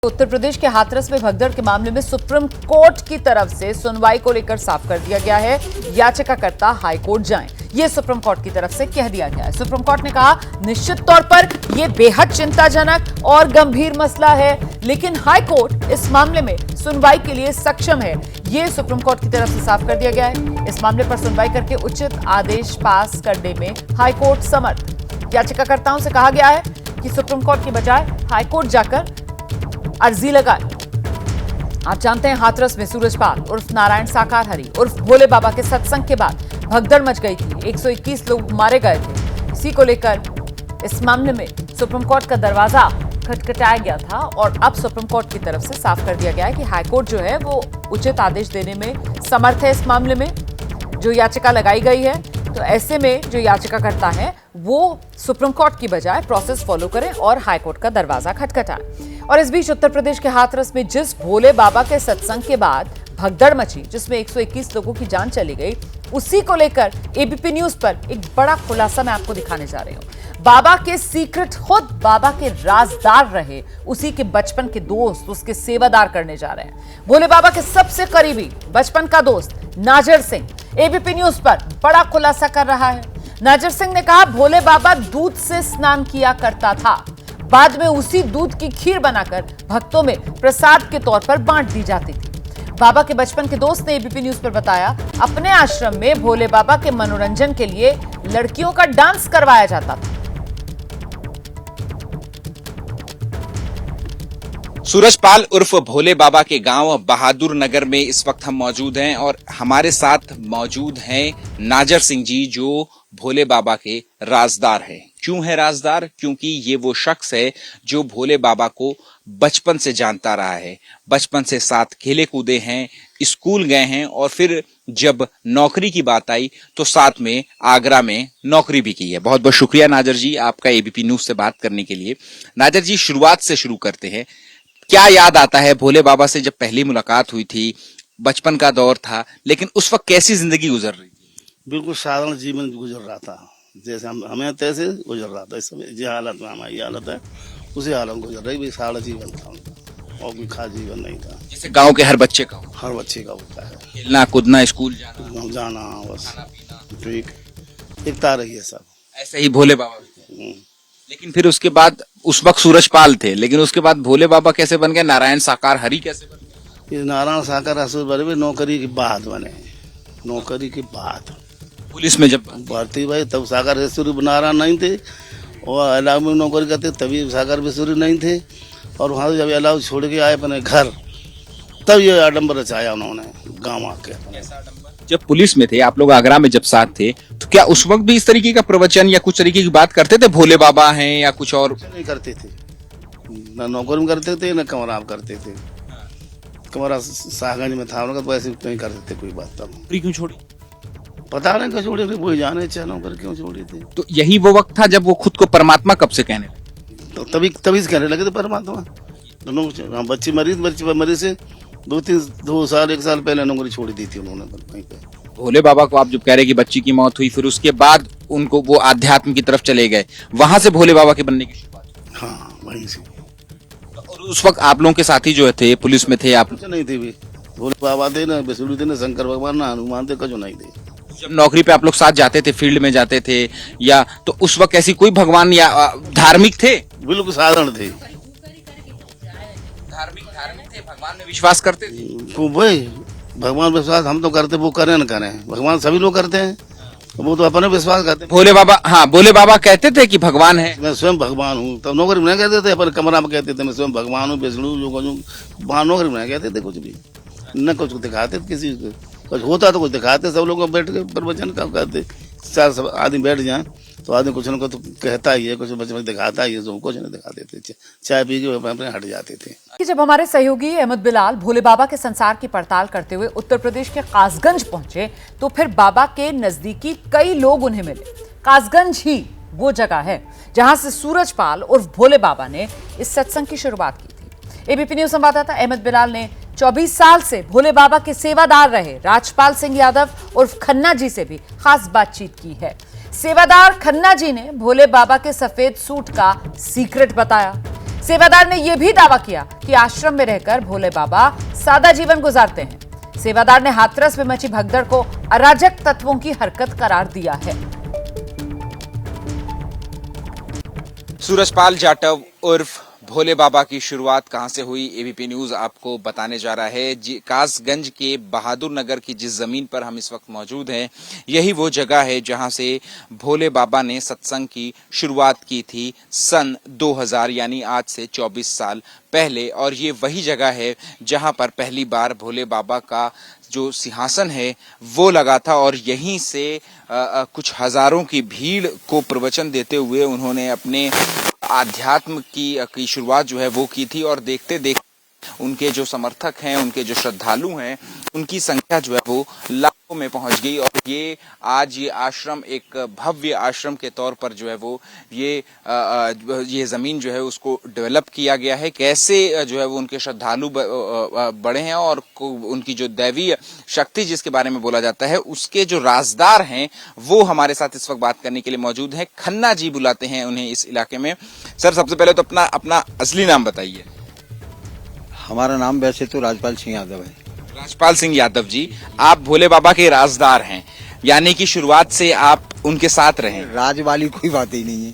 उत्तर प्रदेश के हाथरस में भगदड़ के मामले में सुप्रीम कोर्ट की तरफ से सुनवाई को लेकर साफ कर दिया गया है। याचिकाकर्ता हाई कोर्ट जाएं, ये सुप्रीम कोर्ट की तरफ से कह दिया गया है। सुप्रीम कोर्ट ने कहा निश्चित तौर पर यह बेहद चिंताजनक और गंभीर मसला है, लेकिन हाई कोर्ट इस मामले में सुनवाई के लिए सक्षम है। ये सुप्रीम कोर्ट की तरफ से साफ कर दिया गया है। इस मामले पर सुनवाई करके उचित आदेश पास करने में हाई कोर्ट समर्थ। याचिकाकर्ताओं से कहा गया है कि सुप्रीम कोर्ट की बजाय हाई कोर्ट जाकर अर्जी लगाए। आप जानते हैं हाथरस में सूरजपाल उर्फ नारायण साकार हरी उर्फ भोले बाबा के सत्संग के बाद भगदड़ मच गई थी। 121 लोग मारे गए थे। इसी को लेकर इस मामले में सुप्रीम कोर्ट का दरवाजा खटखटाया गया था और अब सुप्रीम कोर्ट की तरफ से साफ कर दिया गया है कि हाईकोर्ट जो है वो उचित आदेश देने में समर्थ है। इस मामले में जो याचिका लगाई गई है, तो ऐसे में जो याचिकाकर्ता है वो सुप्रीम कोर्ट की बजाय प्रोसेस फॉलो करें और हाईकोर्ट का दरवाजा खटखटाएं। और इस बीच उत्तर प्रदेश के हाथरस में जिस भोले बाबा के सत्संग के बाद भगदड़ मची, जिसमें 121 लोगों की जान चली गई, उसी को लेकर एबीपी न्यूज पर एक बड़ा खुलासा मैं आपको दिखाने जा रही हूं। बाबा के सीक्रेट खुद बाबा के राजदार रहे, उसी के बचपन के दोस्त उसके सेवादार करने जा रहे हैं। भोले बाबा के सबसे करीबी बचपन का दोस्त नाजर सिंह एबीपी न्यूज पर बड़ा खुलासा कर रहा है। नाजर सिंह ने कहा भोले बाबा दूध से स्नान किया करता था, बाद में उसी दूध की खीर बनाकर भक्तों में प्रसाद के तौर पर बांट दी जाती थी। बाबा के बचपन के दोस्त ने एबीपी न्यूज पर बताया अपने आश्रम में भोले बाबा के मनोरंजन के लिए लड़कियों का डांस करवाया जाता था। सूरजपाल उर्फ भोले बाबा के गांव बहादुर नगर में इस वक्त हम मौजूद हैं और हमारे साथ मौजूद हैं नाजर सिंह जी, जो भोले बाबा के राजदार हैं। क्यों है राजदार? क्योंकि ये वो शख्स है जो भोले बाबा को बचपन से जानता रहा है, बचपन से साथ खेले कूदे हैं, स्कूल गए हैं और फिर जब नौकरी की बात आई तो साथ में आगरा में नौकरी भी की है। बहुत बहुत शुक्रिया नाजर जी आपका एबीपी न्यूज से बात करने के लिए। नाजर जी, शुरुआत से शुरू करते हैं। क्या याद आता है भोले बाबा से जब पहली मुलाकात हुई थी? बचपन का दौर था, लेकिन उस वक्त कैसी जिंदगी गुजर रही थी? बिल्कुल साधारण जीवन गुजर रहा था, जैसे हमें तैसे गुजर रहा था। इस समय जो हालत में हमारी हालत है उसी हालत में गुजर रही। भी सारा जीवन था उनका और कोई खास जीवन नहीं था, जैसे गांव के हर बच्चे का हर बच्चे का होता है। खेलना कूदना, स्कूल जाना बस ठीक दिखता रही है सब। ऐसे ही भोले बाबा भी थे। लेकिन फिर उसके बाद उस वक्त सूरजपाल थे, लेकिन उसके बाद भोले बाबा कैसे बन गए? नारायण साकार हरि कैसे बन गए? ये नारायण साकार हसुर बने नौकरी के बाद बने। नौकरी के बाद पुलिस में जब भर्ती भाई तब सागर ईश्वरी नारायण नहीं थे और अलाव में नौकरी करते तभी सागर ईश्वरी नहीं थे। और वहाँ जब अलाव छोड़ के आए अपने घर तब ये आडम्बर रचाया उन्होंने गाँव आके। जब पुलिस में थे आप लोग, आगरा में जब साथ थे, तो क्या उस वक्त भी इस तरीके का प्रवचन या कुछ तरीके की बात करते थे? भोले बाबा हैं या कुछ और? नहीं करते थे, न नौकरी में करते थे न कमरा में करते थे। कमरा शाहगंज में था उनका, तो ऐसे नहीं करते थे कोई बात। तब क्यों छोड़ी? पता नहीं क्यों छोड़ी थी, वही जाने चलो कर क्यों छोड़ी थी। तो यही वो वक्त था जब वो खुद को परमात्मा कब से कहने लगे? तो तभी से कहने लगे थे परमात्मा। दोनों बच्ची मरी से 2 साल 1 साल पहले नौकरी छोड़ दी थी उन्होंने वहीं पे। भोले बाबा को आप जब कह रहे कि बच्ची की मौत हुई, फिर उसके बाद उनको वो आध्यात्म की तरफ चले गए, वहां से भोले बाबा के बनने की शुरुआत? हाँ, वहीं से। और उस वक्त आप लोगों के साथी जो थे पुलिस में थे, आप नहीं थे भी। भोले बाबा थे ना, बिसुड़ी थे ना, शंकर भगवान ना, हनुमान थे, कजो नहीं थे। जब नौकरी पे आप लोग साथ जाते थे, फील्ड में जाते थे या, तो उस वक्त ऐसी कोई भगवान या धार्मिक थे? बिल्कुल साधारण थे। धार्मिक थे, भगवान में विश्वास करते थे? भाई भगवान विश्वास हम तो करते, वो करें न करें, भगवान सभी लोग करते हैं, वो तो अपने विश्वास करते। भोले बाबा, हाँ, भोले बाबा कहते थे कि भगवान है, मैं स्वयं भगवान हूँ। तब नौकरी में नहीं कहते थे, अपने कमरा में कहते थे मैं स्वयं भगवान हूँ, विष्णु जो वहाँ नौकरी में नहीं कहते थे कुछ भी, न कुछ दिखाते किसी को। कुछ होता तो कुछ दिखाते, सब लोग बैठ के प्रवचन का कहते। 4 आदमी बैठ जाए तो आदमी कुछ न कुछ तो कहता ही है, कुछ बच्चे दिखाता ही है, जो कुछ नहीं दिखाते थे, चाय पी के अपने हट जाते थे। कि जब हमारे सहयोगी अहमद बिलाल भोले बाबा के संसार की पड़ताल करते हुए उत्तर प्रदेश के कासगंज पहुंचे, तो फिर बाबा के नजदीकी कई लोग उन्हें मिले। कासगंज ही वो जगह है जहां से सूरजपाल उर्फ भोले बाबा ने इस सत्संग की शुरुआत की थी। एबीपी न्यूज संवाददाता अहमद बिलाल ने 24 साल से भोले बाबा के सेवादार रहे राजपाल सिंह यादव उर्फ खन्ना जी से भी खास बातचीत की है। सेवादार खन्ना जी ने भोले बाबा के सफेद सूट का सीक्रेट बताया। सेवादार ने यह भी दावा किया कि आश्रम में रहकर भोले बाबा सादा जीवन गुजारते हैं। सेवादार ने हाथरस में मची भगदड़ को अराजक तत्वों की हरकत करार दिया है। सूरजपाल जाटव उर्फ भोले बाबा की शुरुआत कहां से हुई, एबीपी न्यूज आपको बताने जा रहा है। कासगंज के बहादुर नगर की जिस जमीन पर हम इस वक्त मौजूद हैं, यही वो जगह है जहां से भोले बाबा ने सत्संग की शुरुआत की थी सन 2000 यानी आज से 24 साल पहले। और ये वही जगह है जहां पर पहली बार भोले बाबा का जो सिंहासन है वो लगा था और यहीं से कुछ हजारों की भीड़ को प्रवचन देते हुए उन्होंने अपने आध्यात्म की शुरुआत जो है वो की थी। और देखते देखते उनके जो समर्थक हैं, उनके जो श्रद्धालु हैं, उनकी संख्या जो है वो लाखों में पहुंच गई। और ये आज ये आश्रम एक भव्य आश्रम के तौर पर जो है वो ये जमीन जो है उसको डेवलप किया गया है। कैसे जो है वो उनके श्रद्धालु बड़े हैं और उनकी जो दैवीय शक्ति जिसके बारे में बोला जाता है उसके जो राजदार हैं वो हमारे साथ इस वक्त बात करने के लिए मौजूद हैं। खन्ना जी बुलाते हैं उन्हें इस इलाके में। सर, सबसे पहले तो अपना असली नाम बताइए। हमारा नाम वैसे तो राजपाल सिंह यादव है। राजपाल सिंह यादव जी, आप भोले बाबा के राजदार हैं, यानी कि शुरुआत से आप उनके साथ रहे। राज वाली कोई बात ही नहीं है।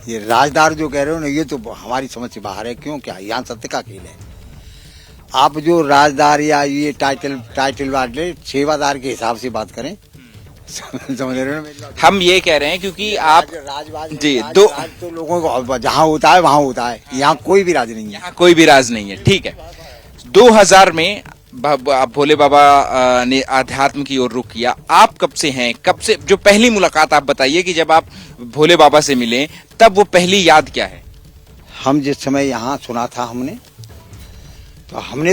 ये राजदार जो कह रहे हो ना, ये तो हमारी समझ से बाहर है। क्यों, क्या यहाँ सत्य का खेल है। आप जो राजदार या ये टाइटल वाले सेवादार के हिसाब से बात करें, समझ रहे हो ना। हम ये कह रहे हैं क्योंकि आप जी दो तो लोगों को जहाँ होता है वहाँ होता है, यहाँ कोई भी राज नहीं है। यहाँ कोई भी राज नहीं है, ठीक है। 2000 में भोले बाबा ने आध्यात्म की ओर रुख किया। आप कब से हैं, कब से जो पहली मुलाकात आप बताइए कि जब आप भोले बाबा से मिले तब वो पहली याद क्या है। हम जिस समय यहाँ सुना था हमने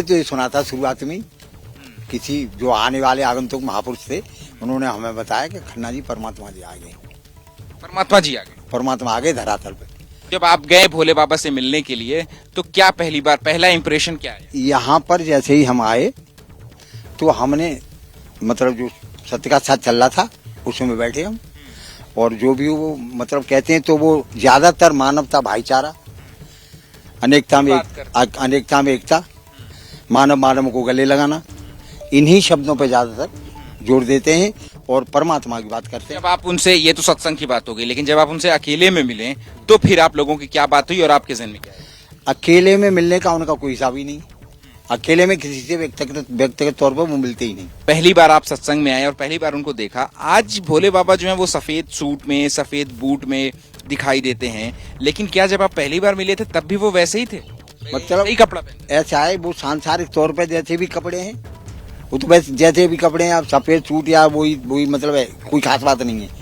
तो ये सुना था शुरुआत में किसी जो आने वाले आगंतुक महापुरुष थे, उन्होंने हमें बताया कि खन्ना जी परमात्मा जी आ गए। परमात्मा आ गए धरातल पे। जब आप गए भोले बाबा से मिलने के लिए तो क्या पहला इंप्रेशन क्या है। यहाँ पर जैसे ही हम आए तो हमने मतलब जो सत्य का साथ चल रहा था उसमें बैठे हम, और जो भी वो मतलब कहते हैं तो वो ज्यादातर मानवता, भाईचारा, अनेकता में एकता, मानव को गले लगाना, इन्हीं शब्दों पे ज्यादातर जोड़ देते हैं और परमात्मा की बात करते हैं। जब आप उनसे, ये तो सत्संग की बात हो गई, लेकिन जब आप उनसे अकेले में मिले तो फिर आप लोगों की क्या बात हुई और आपके जहन में क्या है। अकेले में मिलने का उनका कोई हिसाब ही नहीं। अकेले में किसी से व्यक्तिगत तौर पर वो मिलते ही नहीं। पहली बार आप सत्संग में आए और पहली बार उनको देखा। आज भोले बाबा जो है वो सफेद सूट में, सफेद बूट में दिखाई देते हैं, लेकिन क्या जब आप पहली बार मिले थे तब भी वो वैसे ही थे, मतलब यही कपड़ा पहने? ऐसा है, वो सांसारिक तौर पर जैसे भी कपड़े हैं वो तो वैसे जैसे भी कपड़े हैं, आप सफेद सूट या वही मतलब है, कोई खास बात नहीं है।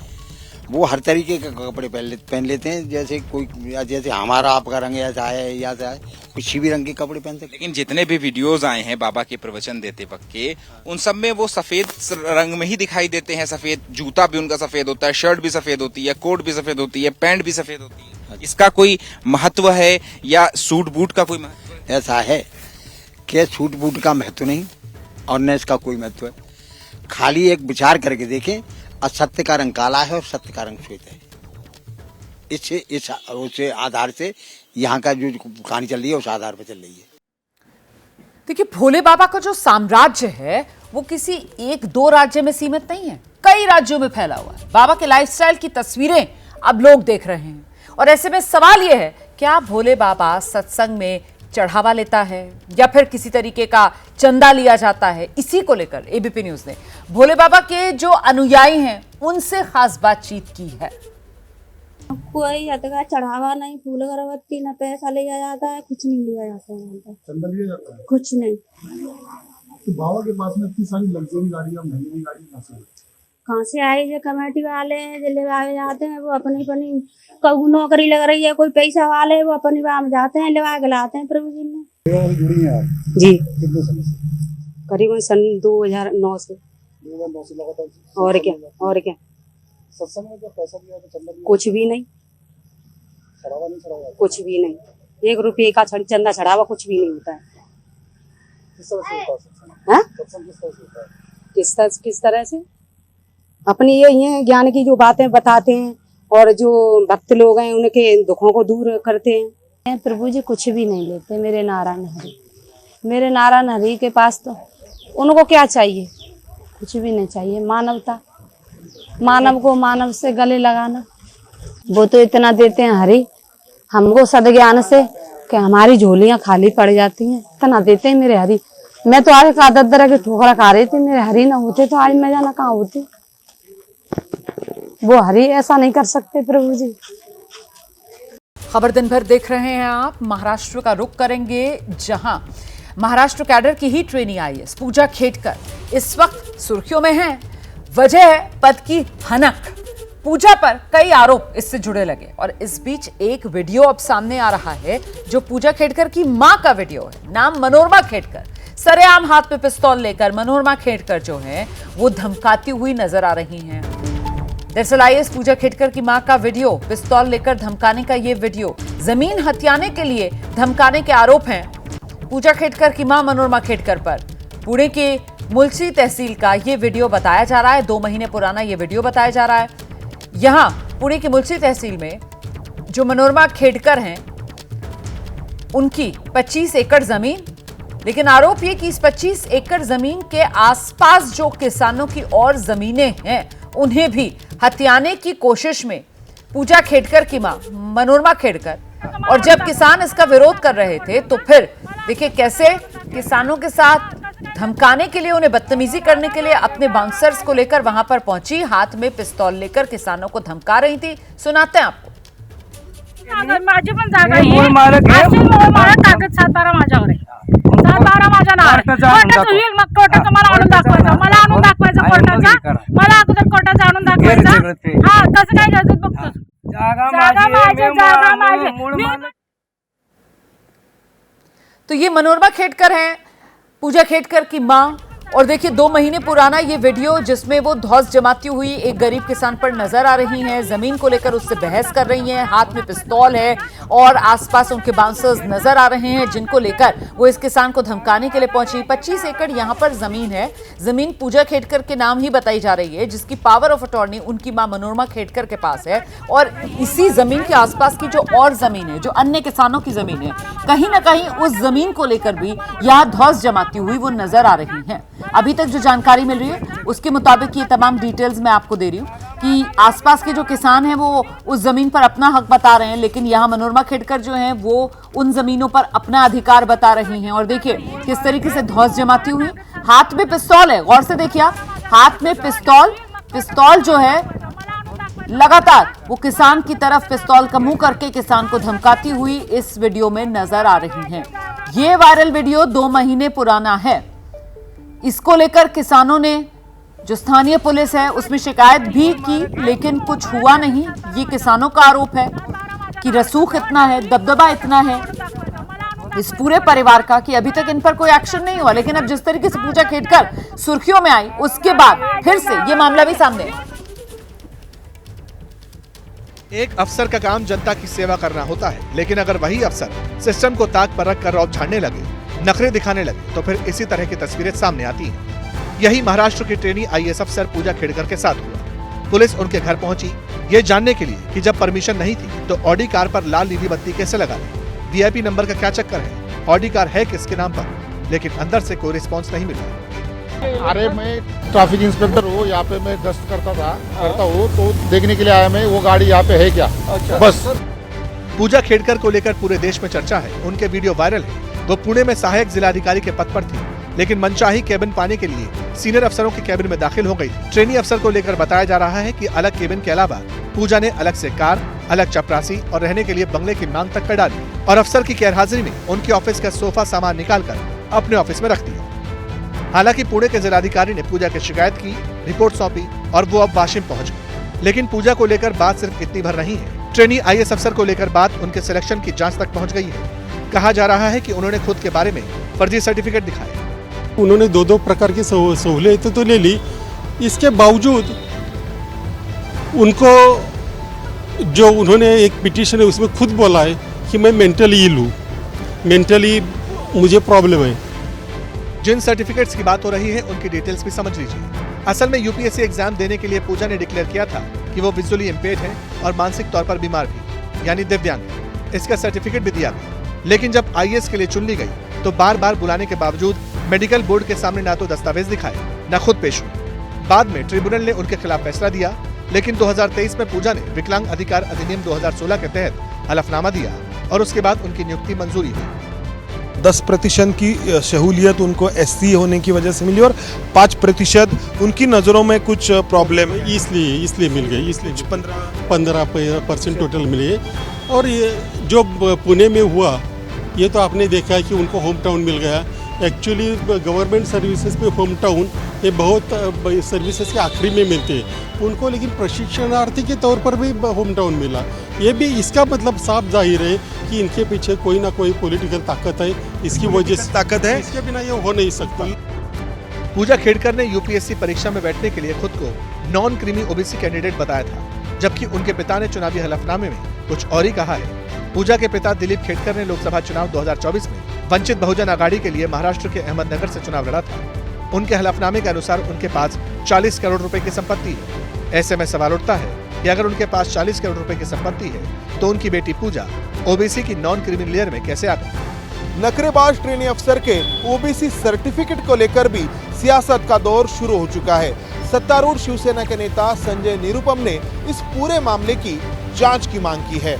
वो हर तरीके के कपड़े पहन लेते हैं, जैसे हमारा आपका रंग ऐसा है या ऐसा है, किसी भी रंग के कपड़े पहनते। लेकिन जितने भी वीडियोस आए हैं बाबा के प्रवचन देते वक्त के, उन सब में वो सफेद रंग में ही दिखाई देते हैं। सफेद जूता भी उनका सफेद होता है, शर्ट भी सफेद होती है, कोट भी सफेद होती है, पैंट भी सफेद होती है। इसका कोई महत्व है या सूट बूट का कोई महत्व? ऐसा है कि सूट बूट का महत्व नहीं और न इसका कोई महत्व है। खाली एक विचार करके देखें, असत्य का रंग काला है और सत्य का रंग श्वेत है। इस आधार से यहाँ का जो कहानी चल रही है उस आधार पर चल रही है। देखिए, भोले बाबा का जो साम्राज्य है वो किसी एक दो राज्य में सीमित नहीं है, कई राज्यों में फैला हुआ है। बाबा के लाइफस्टाइल की तस्वीरें अब लोग देख रहे हैं और ऐसे में सवाल यह है, क्या भोले बाबा सत्संग में चढ़ावा लेता है या फिर किसी तरीके का चंदा लिया जाता है? इसी को लेकर एबीपी न्यूज ने भोले बाबा के जो अनुयायी हैं उनसे खास बातचीत की है। कोई का चढ़ावा नहीं, फूल अगरबत्ती न पैसा लिया जाता है, कुछ नहीं लिया जाता है। चंदा लिया जाता है कुछ नहीं। तो बाबा के पास में इतनी सारी लग्जरी गाड़ियां, महंगी गाड़ी कहाँ से आई? जो कमेटी वाले हैं जो ले जाते हैं, वो अपनी कोई नौकरी लग रही है, कोई पैसा वाले वो अपनी बाम जाते हैं, लेवा के लाते हैं प्रभु जी ने। जुड़ी हैं आप जी कितने समय से? करीबन सन 2009 से। 2009 से लगातार। और क्या सत्संग में जो पैसा दिया था, चंदा कुछ भी नहीं, चढ़ावा नहीं चढ़ावा? कुछ भी नहीं। 1 रुपये का चंदा चढ़ावा कुछ भी नहीं होता है। किस तरह से होता है सत्संग? हाँ? सत्संग किस तरह से होता है? किस तरह से अपनी ये ज्ञान की जो बातें बताते हैं और जो भक्त लोग हैं उनके दुखों को दूर करते हैं, प्रभु जी कुछ भी नहीं लेते मेरे नारायण हरि के पास। तो उनको क्या चाहिए? कुछ भी नहीं चाहिए। मानवता, मानव को मानव से गले लगाना, वो तो इतना देते हैं हरि हमको सद्ज्ञान से कि हमारी झोलियां खाली पड़ जाती हैं। इतना देते हैं मेरे हरि। मैं तो आज का 10 तरह की ठोकरा खा रही थी, मेरे हरि ना होते तो आज मैं जाना कहाँ होती। वो हरि ऐसा नहीं कर सकते प्रभु जी। खबर दिन भर देख रहे हैं आप। महाराष्ट्र का रुख करेंगे, जहां महाराष्ट्र कैडर की ही ट्रेनी आईएएस पूजा खेडकर इस वक्त सुर्खियों में है। वजह है पद की हनक। पूजा पर कई आरोप इससे जुड़े लगे और इस बीच एक वीडियो अब सामने आ रहा है जो पूजा खेडकर की मां का वीडियो है। नाम मनोरमा खेडकर। सरेआम हाथ में पिस्तौल लेकर मनोरमा खेडकर जो है वो धमकाती हुई नजर आ रही हैं। दरअसल आईएएस पूजा खेडकर की मां का वीडियो, पिस्तौल लेकर धमकाने का ये वीडियो, जमीन हथियाने के लिए धमकाने के आरोप हैं पूजा खेडकर की मां मनोरमा खेडकर पर। पुणे के मुलसी तहसील का ये वीडियो बताया जा रहा है, 2 महीने पुराना ये वीडियो बताया जा रहा है। यहां पुणे की मुलसी तहसील में जो मनोरमा खेडकर हैं उनकी 25 एकड़ जमीन, लेकिन आरोप ये कि इस 25 एकड़ जमीन के आसपास जो किसानों की और जमीनें हैं उन्हें भी हथियाने की कोशिश में पूजा खेडकर की मां मनोरमा खेडकर, और जब किसान इसका विरोध कर रहे थे तो फिर देखिए कैसे किसानों के साथ धमकाने के लिए, उन्हें बदतमीजी करने के लिए अपने बाउंसर्स को लेकर वहां पर पहुंची, हाथ में पिस्तौल लेकर किसानों को धमका रही थी। सुनाते हैं आपको। माझी पण जागा आहे, कागद 7-12 माझ्यावर आहे, 7-12 माझ्या नावावर कोर्टाचं मला आणून दाखवायचं कोर्टाचा, मला अगोदर कोर्टाचा आणून दाखवायचा। हा कसं काय करतात बघतो। जागा माझी। तो ये मनोरमा खेडकर हैं, पूजा खेडकर की मां, और देखिए 2 महीने पुराना ये वीडियो जिसमें वो धौंस जमाती हुई एक गरीब किसान पर नजर आ रही हैं, जमीन को लेकर उससे बहस कर रही हैं, हाथ में पिस्तौल है और आसपास उनके बाउंसर्स नजर आ रहे हैं जिनको लेकर वो इस किसान को धमकाने के लिए पहुंची। 25 एकड़ यहां पर जमीन है, जमीन पूजा खेडकर के नाम ही बताई जा रही है, जिसकी पावर ऑफ अटॉर्नी उनकी मां मनोरमा खेडकर के पास है। और इसी जमीन के आसपास की जो और जमीन है, जो अन्य किसानों की जमीन है, कहीं ना कहीं उस जमीन को लेकर भी यहाँ धौंस जमाती हुई वो नजर आ रही है। अभी तक जो जानकारी मिल रही है उसके मुताबिक ये तमाम डिटेल्स मैं आपको दे रही हूँ कि आसपास के जो किसान हैं वो उस जमीन पर अपना हक बता रहे हैं, लेकिन यहाँ मनोरमा खेडकर जो हैं वो उन जमीनों पर अपना अधिकार बता रही हैं। और देखिए किस तरीके से धौंस जमाती हुई, हाथ में पिस्तौल है, गौर से देखिए आप, हाथ में पिस्तौल जो है लगातार वो किसान की तरफ पिस्तौल का मुंह करके किसान को धमकाती हुई इस वीडियो में नजर आ रही हैं। ये वायरल वीडियो 2 महीने पुराना है। इसको लेकर किसानों ने, जो स्थानीय पुलिस है, उसमें शिकायत भी की, लेकिन कुछ हुआ नहीं। ये किसानों का आरोप है कि रसूख इतना है, दबदबा इतना है इस पूरे परिवार का कि अभी तक इन पर कोई एक्शन नहीं हुआ। लेकिन अब जिस तरीके से पूजा खेडकर सुर्खियों में आई, उसके बाद फिर से ये मामला भी सामने है। एक अफसर का काम जनता की सेवा करना होता है, लेकिन अगर वही अफसर सिस्टम को ताक पर रखकर रौब झाड़ने लगे, नखरे दिखाने लगे, तो फिर इसी तरह की तस्वीरें सामने आती हैं। यही महाराष्ट्र की ट्रेनी आईएएस अफसर पूजा खेडकर के साथ हुआ। पुलिस उनके घर पहुंची ये जानने के लिए कि जब परमिशन नहीं थी तो ऑडी कार पर लाल नीली बत्ती कैसे लगा ली, वीआईपी नंबर का क्या चक्कर है, ऑडी कार है किसके नाम पर, लेकिन अंदर से कोई रिस्पॉन्स नहीं मिला। अरे मैं ट्रैफिक इंस्पेक्टर हूँ, यहाँ पे मैं गश्त करता हूँ, तो देखने के लिए आया मैं वो गाड़ी यहाँ पे है क्या। अच्छा। बस पूजा खेडकर को लेकर पूरे देश में चर्चा है, उनके वीडियो वायरल है। वो पुणे में सहायक जिलाधिकारी के पद पर थी, लेकिन मनचाही केबिन पाने के लिए सीनियर अफसरों के केबिन में दाखिल हो गई थी। ट्रेनी अफसर को लेकर बताया जा रहा है कि अलग केबिन के अलावा पूजा ने अलग से कार, अलग चपरासी और रहने के लिए बंगले की मांग तक कर डाली, और अफसर की गैरहाजिरी में उनके ऑफिस का सोफा सामान निकालकर अपने ऑफिस में रख दिया। हालांकि पुणे के जिलाधिकारी ने पूजा की शिकायत की, रिपोर्ट सौंपी और वो अब वाशिम पहुंच गए। लेकिन पूजा को लेकर बात सिर्फ इतनी भर नहीं है। ट्रेनी आईएएस अफसर को लेकर बात उनके सिलेक्शन की जांच तक पहुंच गई है। कहा जा रहा है कि उन्होंने खुद के बारे में फर्जी सर्टिफिकेट दिखाए। उन्होंने 2-2 प्रकार की सहूलियतें तो ले ली, इसके बावजूद उनको जो उन्होंने एक पिटीशन है उसमें खुद बोला है कि मैं मेंटली इल हूँ, मेंटली मुझे प्रॉब्लम है। जिन सर्टिफिकेट्स की बात हो रही है उनकी डिटेल्स भी समझ लीजिए। असल में यूपीएससी एग्जाम देने के लिए पूजा ने डिक्लेयर किया था कि वो विजुअली इम्पेयर्ड है और मानसिक तौर पर बीमार भी, यानी दिव्यांग। इसका सर्टिफिकेट भी दिया गया। लेकिन जब आईएएस के लिए चुन ली गई तो बार बार बुलाने के बावजूद मेडिकल बोर्ड के सामने ना तो दस्तावेज दिखाए न खुद पेश हुई। बाद में ट्रिब्यूनल ने उनके खिलाफ फैसला दिया, लेकिन 2023 में पूजा ने विकलांग अधिकार अधिनियम 2016 के तहत हलफनामा दिया और उसके बाद उनकी नियुक्ति मंजूरी हुई। 10% की सहूलियत उनको एससी होने की वजह से मिली और 5% उनकी नज़रों में कुछ प्रॉब्लम है, इसलिए मिल गई, इसलिए 15% टोटल मिले। और ये जो पुणे में हुआ ये तो आपने देखा है कि उनको होम टाउन मिल गया। एक्चुअली गवर्नमेंट सर्विसेज पे होम टाउन ये बहुत सर्विसेज के आखिरी में मिलते हैं उनको, लेकिन प्रशिक्षणार्थी के तौर पर भी होम टाउन मिला। ये भी इसका मतलब साफ जाहिर है कि इनके पीछे कोई ना कोई पॉलिटिकल ताकत है, इसकी वजह से ताकत है, इसके बिना ये हो नहीं सकता। पूजा खेड़कर ने यूपीएससी परीक्षा में बैठने के लिए खुद को नॉन क्रीमी ओबीसी कैंडिडेट बताया था, जबकि उनके पिता ने चुनावी हलफनामे में कुछ और ही कहा है। पूजा के पिता दिलीप खेड़कर ने लोकसभा चुनाव 2024 में वंचित बहुजन आघाड़ी के लिए महाराष्ट्र के अहमदनगर से चुनाव लड़ा था। उनके हलफनामे के अनुसार उनके पास 40 करोड़ रुपए की संपत्ति है। ऐसे में सवाल उठता है कि अगर उनके पास 40 करोड़ रुपए की संपत्ति है तो उनकी बेटी पूजा ओबीसी की नॉन क्रीमी लेयर में कैसे आ गई? नखरेबाज ट्रेनी अफसर के ओबीसी सर्टिफिकेट को लेकर भी सियासत का दौर शुरू हो चुका है। सत्तारूढ़ शिवसेना के नेता संजय निरुपम ने इस पूरे मामले की जांच की मांग की है।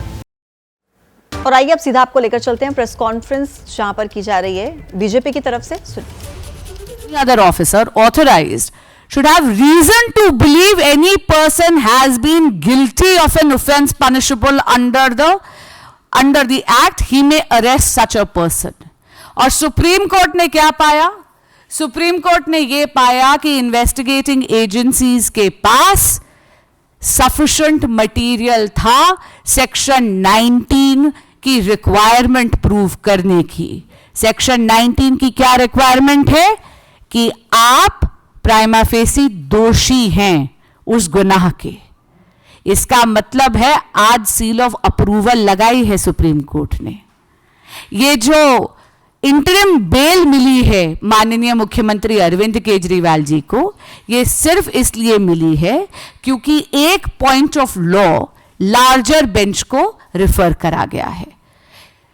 और आइए अब सीधा आपको लेकर चलते हैं प्रेस कॉन्फ्रेंस जहां पर की जा रही है बीजेपी की तरफ से। Any other officer authorized should have reason to believe any person has been guilty of an offence punishable under the act, he may arrest such a person. और सुप्रीम कोर्ट ने क्या पाया? सुप्रीम कोर्ट ने ये पाया कि investigating agencies के पास sufficient material था सेक्शन 19 की रिक्वायरमेंट प्रूव करने की। सेक्शन 19 की क्या रिक्वायरमेंट है? कि आप प्राइमा फेसी दोषी हैं उस गुनाह के। इसका मतलब है आज सील ऑफ अप्रूवल लगाई है सुप्रीम कोर्ट ने। ये जो इंटरिम बेल मिली है माननीय मुख्यमंत्री अरविंद केजरीवाल जी को, ये सिर्फ इसलिए मिली है क्योंकि एक point of law larger bench को रिफर करा गया है।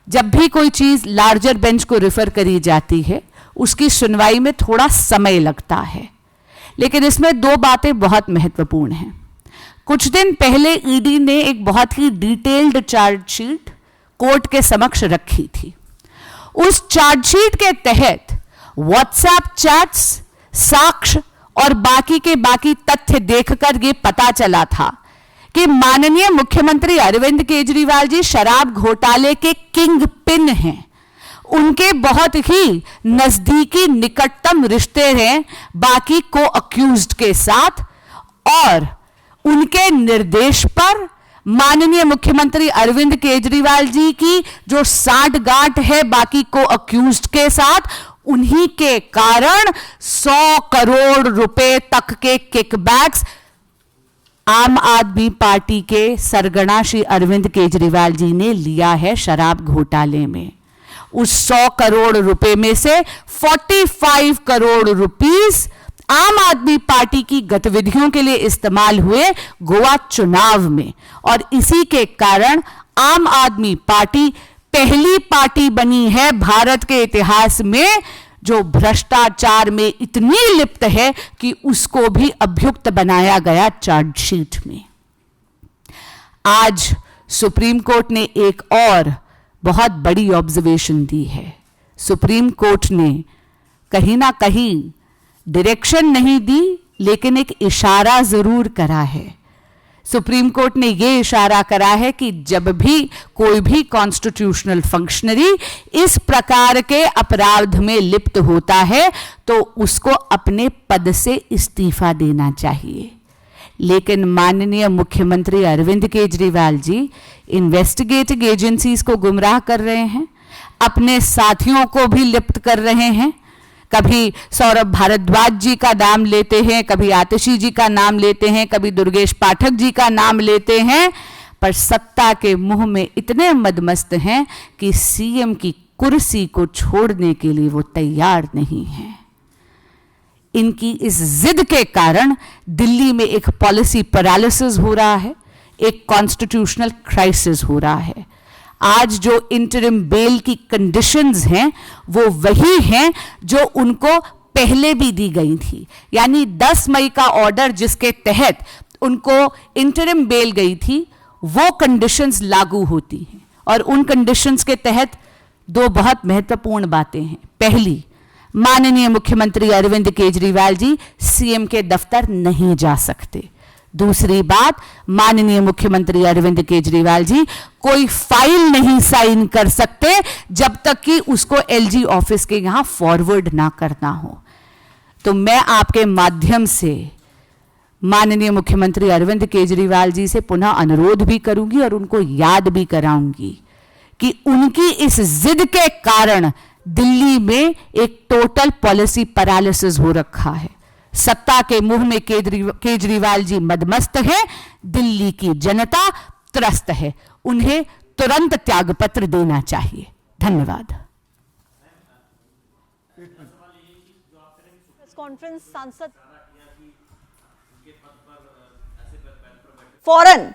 जब भी कोई चीज लार्जर बेंच को रिफर करी जाती है उसकी सुनवाई में थोड़ा समय लगता है, लेकिन इसमें दो बातें बहुत महत्वपूर्ण हैं। कुछ दिन पहले ईडी ने एक बहुत ही डिटेल्ड चार्जशीट कोर्ट के समक्ष रखी थी। उस चार्जशीट के तहत व्हाट्सएप चैट्स, साक्ष्य और बाकी के बाकी तथ्य देखकर ये पता चला था कि माननीय मुख्यमंत्री अरविंद केजरीवाल जी शराब घोटाले के किंग पिन हैं। उनके बहुत ही नजदीकी निकटतम रिश्ते हैं बाकी को अक्यूज्ड के साथ, और उनके निर्देश पर माननीय मुख्यमंत्री अरविंद केजरीवाल जी की जो साठगांठ है बाकी को अक्यूज्ड के साथ, उन्हीं के कारण 100 करोड़ रुपए तक के किकबैक्स आम आदमी पार्टी के सरगना श्री अरविंद केजरीवाल जी ने लिया है शराब घोटाले में। उस 100 करोड़ रुपए में से 45 करोड़ रुपीस आम आदमी पार्टी की गतिविधियों के लिए इस्तेमाल हुए गोवा चुनाव में, और इसी के कारण आम आदमी पार्टी पहली पार्टी बनी है भारत के इतिहास में जो भ्रष्टाचार में इतनी लिप्त है कि उसको भी अभियुक्त बनाया गया चार्जशीट में। आज सुप्रीम कोर्ट ने एक और बहुत बड़ी ऑब्जर्वेशन दी है। सुप्रीम कोर्ट ने कहीं ना कहीं डायरेक्शन नहीं दी, लेकिन एक इशारा जरूर करा है। सुप्रीम कोर्ट ने यह इशारा करा है कि जब भी कोई भी कॉन्स्टिट्यूशनल फंक्शनरी इस प्रकार के अपराध में लिप्त होता है तो उसको अपने पद से इस्तीफा देना चाहिए। लेकिन माननीय मुख्यमंत्री अरविंद केजरीवाल जी इन्वेस्टिगेटिंग एजेंसीज को गुमराह कर रहे हैं, अपने साथियों को भी लिप्त कर रहे हैं। कभी सौरभ भारद्वाज जी का नाम लेते हैं, कभी आतिशी जी का नाम लेते हैं, कभी दुर्गेश पाठक जी का नाम लेते हैं, पर सत्ता के मुंह में इतने मदमस्त हैं कि सीएम की कुर्सी को छोड़ने के लिए वो तैयार नहीं हैं। इनकी इस जिद के कारण दिल्ली में एक पॉलिसी पैरालिसिस हो रहा है, एक कॉन्स्टिट्यूशनल क्राइसिस हो रहा है। आज जो इंटरिम बेल की कंडीशंस हैं वो वही हैं जो उनको पहले भी दी गई थी। यानी 10 मई का ऑर्डर जिसके तहत उनको इंटरिम बेल गई थी वो कंडीशंस लागू होती हैं। और उन कंडीशंस के तहत दो बहुत महत्वपूर्ण बातें हैं। पहली, माननीय मुख्यमंत्री अरविंद केजरीवाल जी सीएम के दफ्तर नहीं जा सकते। दूसरी बात, माननीय मुख्यमंत्री अरविंद केजरीवाल जी कोई फाइल नहीं साइन कर सकते जब तक कि उसको एलजी ऑफिस के यहां फॉरवर्ड ना करना हो। तो मैं आपके माध्यम से माननीय मुख्यमंत्री अरविंद केजरीवाल जी से पुनः अनुरोध भी करूंगी और उनको याद भी कराऊंगी कि उनकी इस जिद के कारण दिल्ली में एक टोटल पॉलिसी पैरालिसिस हो रखा है। सत्ता के मुंह में केजरीवाल जी मदमस्त हैं, दिल्ली की जनता त्रस्त है। उन्हें तुरंत त्यागपत्र देना चाहिए। धन्यवाद। कॉन्फ्रेंस सांसद फौरन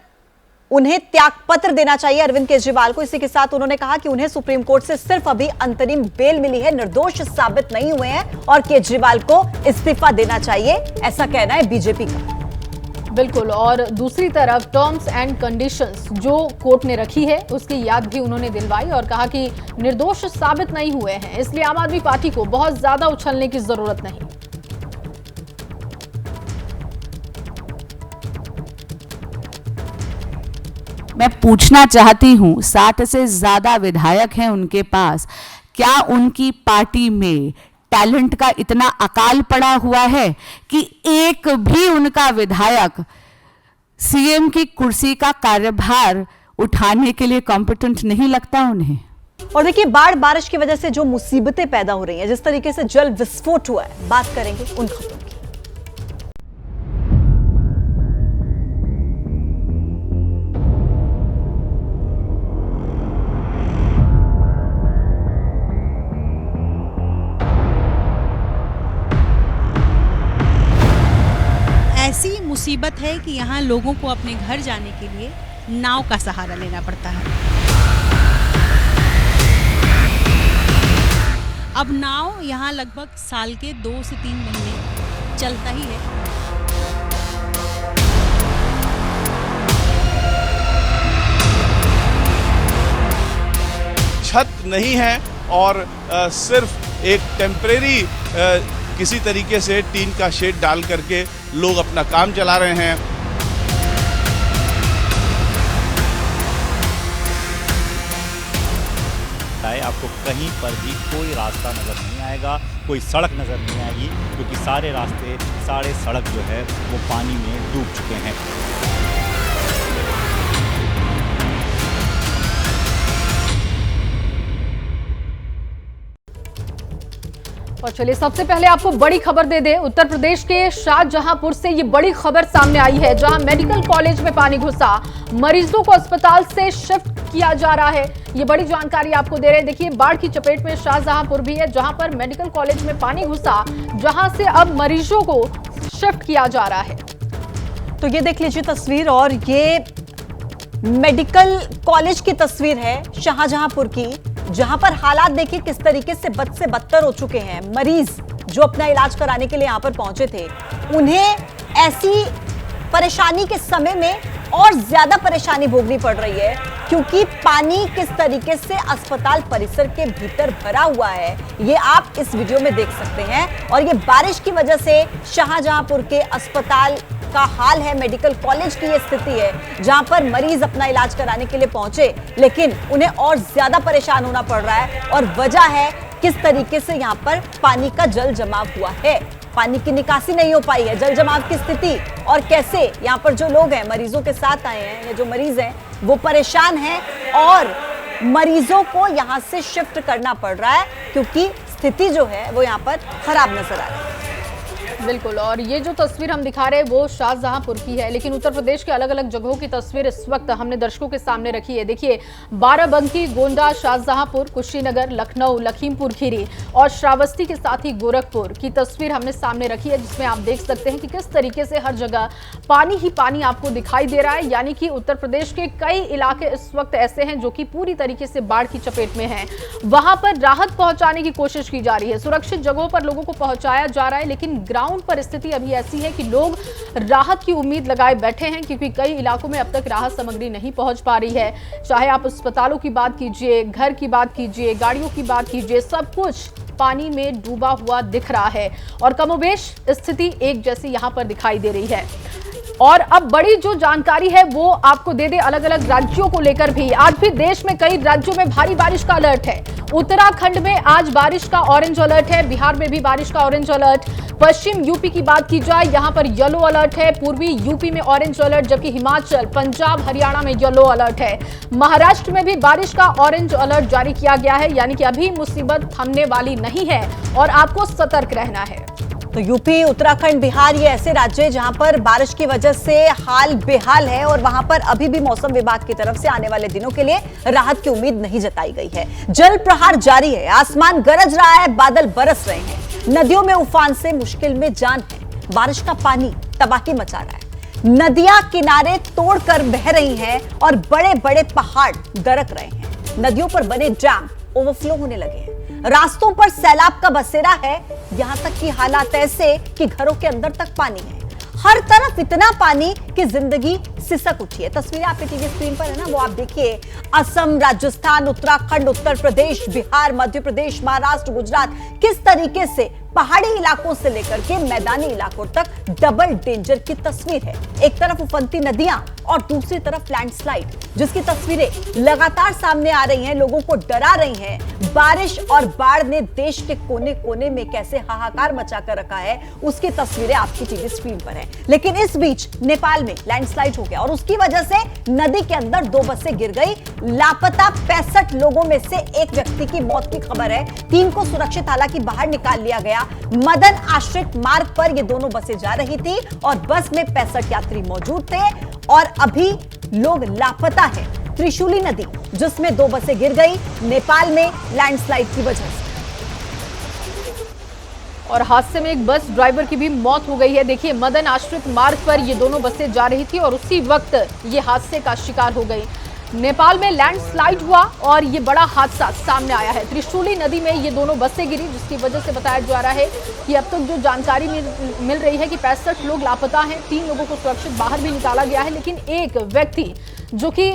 उन्हें त्यागपत्र देना चाहिए अरविंद केजरीवाल को। इसी के साथ उन्होंने कहा कि उन्हें सुप्रीम कोर्ट से सिर्फ अभी अंतरिम बेल मिली है, निर्दोष साबित नहीं हुए हैं और केजरीवाल को इस्तीफा देना चाहिए, ऐसा कहना है बीजेपी का। बिल्कुल। और दूसरी तरफ टर्म्स एंड कंडीशंस जो कोर्ट ने रखी है उसकी याद भी उन्होंने दिलवाई और कहा कि निर्दोष साबित नहीं हुए हैं, इसलिए आम आदमी पार्टी को बहुत ज्यादा उछलने की जरूरत नहीं। मैं पूछना चाहती हूं, 60 से ज्यादा विधायक हैं उनके पास, क्या उनकी पार्टी में टैलेंट का इतना अकाल पड़ा हुआ है कि एक भी उनका विधायक सीएम की कुर्सी का कार्यभार उठाने के लिए कॉम्पिटेंट नहीं लगता उन्हें? और देखिए, बाढ़ बारिश की वजह से जो मुसीबतें पैदा हो रही हैं, जिस तरीके से जल विस्फोट हुआ है, बात करेंगे उन खबरों की। ऐसी मुसीबत है कि यहाँ लोगों को अपने घर जाने के लिए नाव का सहारा लेना पड़ता है। अब नाव यहाँ लगभग साल के 2 से 3 महीने चलता ही है। छत नहीं है और सिर्फ एक टेम्परेरी किसी तरीके से टीन का शेड डाल करके लोग अपना काम चला रहे हैं। आपको कहीं पर भी कोई रास्ता नज़र नहीं आएगा, कोई सड़क नज़र नहीं आएगी, क्योंकि सारे रास्ते, सारे सड़क जो है वो पानी में डूब चुके हैं। और चलिए सबसे पहले आपको बड़ी खबर दे दे। उत्तर प्रदेश के शाहजहांपुर से ये बड़ी खबर सामने आई है, जहां मेडिकल कॉलेज में पानी घुसा, मरीजों को अस्पताल से शिफ्ट किया जा रहा है। ये बड़ी जानकारी आपको दे रहे हैं। देखिए, बाढ़ की चपेट में शाहजहांपुर भी है, जहां पर मेडिकल कॉलेज में पानी घुसा, जहां से अब मरीजों को शिफ्ट किया जा रहा है। तो ये देख लीजिए तस्वीर, और ये मेडिकल कॉलेज की तस्वीर है शाहजहांपुर की, जहां पर हालात देखिए किस तरीके से बद से बदतर हो चुके हैं। मरीज जो अपना इलाज कराने के लिए यहां पर पहुंचे थे, उन्हें ऐसी परेशानी के समय में और ज्यादा परेशानी भोगनी पड़ रही है, क्योंकि पानी किस तरीके से अस्पताल परिसर के भीतर भरा हुआ है, ये आप इस वीडियो में देख सकते हैं। और ये बारिश की वजह से शाहजहांपुर के अस्पताल का हाल है, मेडिकल कॉलेज की ये स्थिति है, जहां पर मरीज अपना इलाज कराने के लिए पहुंचे, लेकिन उन्हें और ज्यादा परेशान होना पड़ रहा है। और वजह है किस तरीके से यहाँ पर पानी का जल जमाव हुआ है, पानी की निकासी नहीं हो पाई है, जल जमाव की स्थिति, और कैसे यहाँ पर जो लोग हैं, मरीजों के साथ आए हैं, ये जो मरीज हैं वो परेशान हैं और मरीजों को यहाँ से शिफ्ट करना पड़ रहा है, क्योंकि स्थिति जो है वो यहाँ पर खराब नजर आ रही है। बिल्कुल, और ये जो तस्वीर हम दिखा रहे हैं वो शाहजहांपुर की है, लेकिन उत्तर प्रदेश के अलग अलग जगहों की तस्वीर इस वक्त हमने दर्शकों के सामने रखी है। देखिए, बाराबंकी, गोंडा, शाहजहांपुर, कुशीनगर, लखनऊ, लखीमपुर खीरी और श्रावस्ती के साथ ही गोरखपुर की तस्वीर हमने सामने रखी है, जिसमें आप देख सकते हैं कि किस तरीके से हर जगह पानी ही पानी आपको दिखाई दे रहा है। यानी कि उत्तर प्रदेश के कई इलाके इस वक्त ऐसे हैं जो कि पूरी तरीके से बाढ़ की चपेट में हैं। वहां पर राहत पहुंचाने की कोशिश की जा रही है, सुरक्षित जगहों पर लोगों को पहुंचाया जा रहा है, लेकिन ग्राउंड पर स्थिति अभी ऐसी है कि लोग राहत की उम्मीद लगाए बैठे हैं, क्योंकि कई इलाकों में अब तक राहत सामग्री नहीं पहुंच पा रही है। चाहे आप अस्पतालों की बात कीजिए, घर की बात कीजिए, गाड़ियों की बात कीजिए, सब कुछ पानी में डूबा हुआ दिख रहा है और कमोबेश स्थिति एक जैसी यहां पर दिखाई दे रही है। और अब बड़ी जो जानकारी है वो आपको दे दे अलग अलग राज्यों को लेकर भी। आज भी देश में कई राज्यों में भारी बारिश का अलर्ट है। उत्तराखंड में आज बारिश का ऑरेंज अलर्ट है, बिहार में भी बारिश का ऑरेंज अलर्ट। पश्चिम यूपी की बात की जाए, यहां पर येलो अलर्ट है। पूर्वी यूपी में ऑरेंज अलर्ट, जबकि हिमाचल, पंजाब, हरियाणा में येलो अलर्ट है। महाराष्ट्र में भी बारिश का ऑरेंज अलर्ट जारी किया गया है, यानी कि अभी मुसीबत थमने वाली नहीं है और आपको सतर्क रहना है। तो यूपी, उत्तराखंड, बिहार ये ऐसे राज्य हैं जहां पर बारिश की वजह से हाल बेहाल है और वहां पर अभी भी मौसम विभाग की तरफ से आने वाले दिनों के लिए राहत की उम्मीद नहीं जताई गई है। जल प्रहार जारी है, आसमान गरज रहा है, बादल बरस रहे हैं, नदियों में उफान से मुश्किल में जान है। बारिश का पानी तबाही मचा रहा है, नदियां किनारे तोड़कर बह रही हैं और बड़े बड़े पहाड़ दरक रहे हैं। नदियों पर बने डैम ओवरफ्लो होने लगे हैं, रास्तों पर सैलाब का बसेरा है। यहां तक की हालात ऐसे कि घरों के अंदर तक पानी है, हर तरफ इतना पानी कि जिंदगी सिसक उठी है। तस्वीरें आपके टीवी स्क्रीन पर है ना, वो आप देखिए। असम, राजस्थान, उत्तराखंड, उत्तर प्रदेश, बिहार, मध्य प्रदेश, महाराष्ट्र, गुजरात, किस तरीके से पहाड़ी इलाकों से लेकर के मैदानी इलाकों तक डबल डेंजर की तस्वीर है। एक तरफ उफनती नदियां और दूसरी तरफ लैंडस्लाइड, जिसकी तस्वीरें लगातार सामने आ रही हैं, लोगों को डरा रही हैं। बारिश और बाढ़ ने देश के कोने कोने में कैसे हाहाकार मचा कर रखा है, उसकी तस्वीरें आपकी टीवी स्क्रीन पर है। लेकिन इस बीच नेपाल में लैंडस्लाइड हो गया और उसकी वजह से नदी के अंदर 2 बसें गिर गई। लापता 65 लोगों में से एक व्यक्ति की मौत की खबर है। 3 को सुरक्षित हालांकि बाहर निकाल लिया गया। मदन आश्रित मार्ग पर ये दोनों बसें जा रही थी और बस में 65 यात्री मौजूद थे और अभी लोग लापता हैं। त्रिशूली नदी, जिसमें 2 बसें गिर गई नेपाल में लैंडस्लाइड की वजह से। और हादसे में एक बस ड्राइवर की भी मौत हो गई है। देखिए, मदन आश्रित मार्ग पर ये दोनों बसें जा रही थी और उसी वक्त ये हादसे का शिकार हो गई। नेपाल में लैंडस्लाइड हुआ और ये बड़ा हादसा सामने आया है। त्रिशूली नदी में ये दोनों बसें गिरी, जिसकी वजह से बताया जा रहा है कि अब तक जो जानकारी मिल रही है कि 65 लोग लापता हैं। 3 लोगों को सुरक्षित बाहर भी निकाला गया है, लेकिन एक व्यक्ति जो कि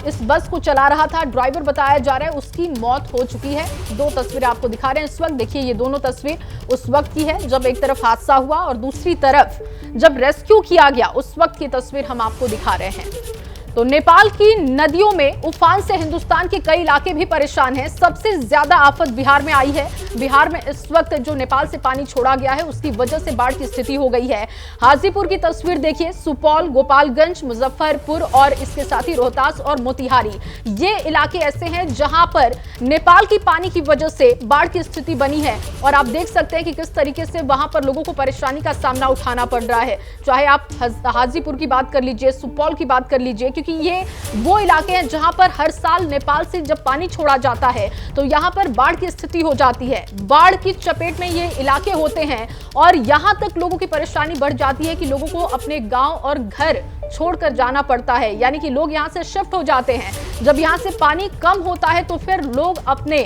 इस बस को चला रहा था, ड्राइवर बताया जा रहा है, उसकी मौत हो चुकी है। 2 तस्वीरें आपको दिखा रहे हैं इस वक्त। देखिए, ये दोनों तस्वीर उस वक्त की है जब एक तरफ हादसा हुआ और दूसरी तरफ जब रेस्क्यू किया गया, उस वक्त की तस्वीर हम आपको दिखा रहे हैं। तो नेपाल की नदियों में उफान से हिंदुस्तान के कई इलाके भी परेशान हैं। सबसे ज्यादा आफत बिहार में आई है। बिहार में इस वक्त जो नेपाल से पानी छोड़ा गया है, उसकी वजह से बाढ़ की स्थिति हो गई है। हाजीपुर की तस्वीर देखिए, सुपौल, गोपालगंज, मुजफ्फरपुर और इसके साथ ही रोहतास और मोतिहारी, ये इलाके ऐसे हैं जहां पर नेपाल की पानी की वजह से बाढ़ की स्थिति बनी है। और आप देख सकते हैं कि किस तरीके से वहां पर लोगों को परेशानी का सामना उठाना पड़ रहा है। चाहे आप हाजीपुर की बात कर लीजिए, सुपौल की बात कर लीजिए, क्योंकि ये वो इलाके हैं जहां पर हर साल नेपाल से जब पानी छोड़ा जाता है तो यहां पर बाढ़ की स्थिति हो जाती है। बाढ़ की चपेट में ये इलाके होते हैं और यहां तक लोगों की परेशानी बढ़ जाती है कि लोगों को अपने गांव और घर छोड़कर जाना पड़ता है, यानी कि लोग यहां से शिफ्ट हो जाते हैं। जब यहां से पानी कम होता है तो फिर लोग अपने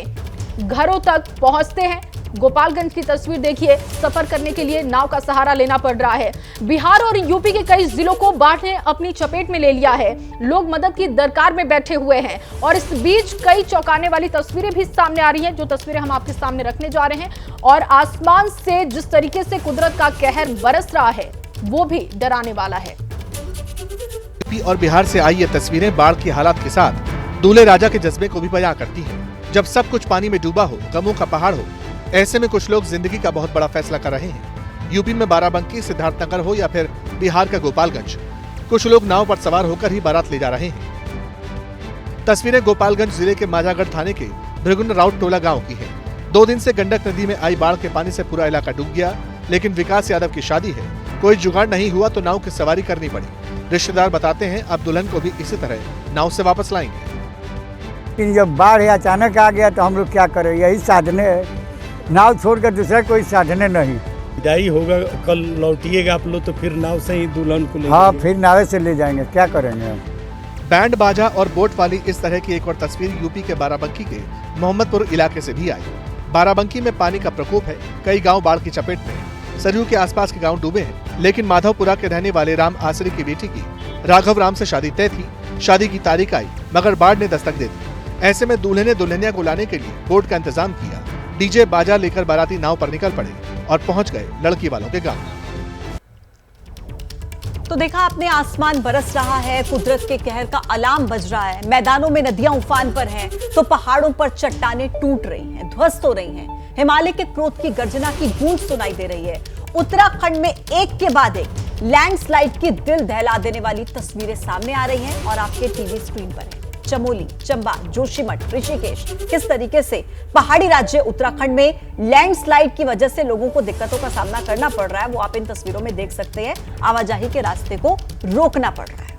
घरों तक पहुंचते हैं। गोपालगंज की तस्वीर देखिए, सफर करने के लिए नाव का सहारा लेना पड़ रहा है। बिहार और यूपी के कई जिलों को बाढ़ ने अपनी चपेट में ले लिया है। लोग मदद की दरकार में बैठे हुए हैं और इस बीच कई चौंकाने वाली तस्वीरें भी सामने आ रही हैं, जो तस्वीरें हम आपके सामने रखने जा रहे हैं। और आसमान से जिस तरीके से कुदरत का कहर बरस रहा है, वो भी डराने वाला है। यूपी और बिहार से आई ये तस्वीरें बाढ़ की हालात के साथ दूल्हे राजा के जज्बे को भी बयां करती हैं। जब सब कुछ पानी में डूबा हो, गमों का पहाड़ हो, ऐसे में कुछ लोग जिंदगी का बहुत बड़ा फैसला कर रहे हैं। यूपी में बाराबंकी, सिद्धार्थनगर हो या फिर बिहार का गोपालगंज, कुछ लोग नाव पर सवार होकर ही बारात ले जा रहे हैं। तस्वीरें गोपालगंज जिले के माजागढ़ थाने के भृगुन राउत टोला गांव की है। 2 दिन से गंडक नदी में आई बाढ़ के पानी से पूरा इलाका डूब गया। लेकिन विकास यादव की शादी है, कोई जुगाड़ नहीं हुआ तो नाव की सवारी करनी पड़ी। रिश्तेदार बताते हैं अब दुल्हन को भी इसी तरह नाव से वापस लाएंगे। लेकिन जब बाढ़ अचानक आ गया तो हम लोग क्या करें, यही साधने है, नाव छोड़कर दूसरा कोई साधने नहीं। विदाई होगा, कल लौटिएगा आप लोग तो फिर नाव से ही दुल्हन को ले हाँ, फिर नावे से ले जाएंगे, क्या करेंगे हम। बैंड बाजा और बोट वाली इस तरह की एक और तस्वीर यूपी के बाराबंकी के मोहम्मदपुर इलाके से भी आई। बाराबंकी में पानी का प्रकोप है, कई गांव बाढ़ की चपेट में हैं। सरयू के आसपास के गांव डूबे हैं, लेकिन माधवपुरा के रहने वाले राम आसरी की बेटी की राघव राम से शादी तय थी। शादी की तारीख आई मगर बाढ़ ने दस्तक दे दी। ऐसे में दूल्हे ने दुल्हनिया को लाने के लिए बोट का इंतजाम किया। डीजे बाजा लेकर बाराती नाव पर निकल पड़े और पहुंच गए लड़की वालों के गांव। तो देखा आपने, आसमान बरस रहा है, कुदरत के कहर का अलार्म बज रहा है। मैदानों में नदियां उफान पर हैं, तो पहाड़ों पर चट्टानें टूट रही हैं, ध्वस्त हो रही हैं। हिमालय के क्रोध की गर्जना की गूंज सुनाई दे रही है। उत्तराखंड में एक के बाद एक लैंडस्लाइड की दिल दहला देने वाली तस्वीरें सामने आ रही हैं और आपके टीवी स्क्रीन पर है। चमोली, चंबा, जोशीमठ, ऋषिकेश, किस तरीके से पहाड़ी राज्य उत्तराखंड में लैंडस्लाइड की वजह से लोगों को दिक्कतों का सामना करना पड़ रहा है, वो आप इन तस्वीरों में देख सकते हैं। आवाजाही के रास्ते को रोकना पड़ रहा है।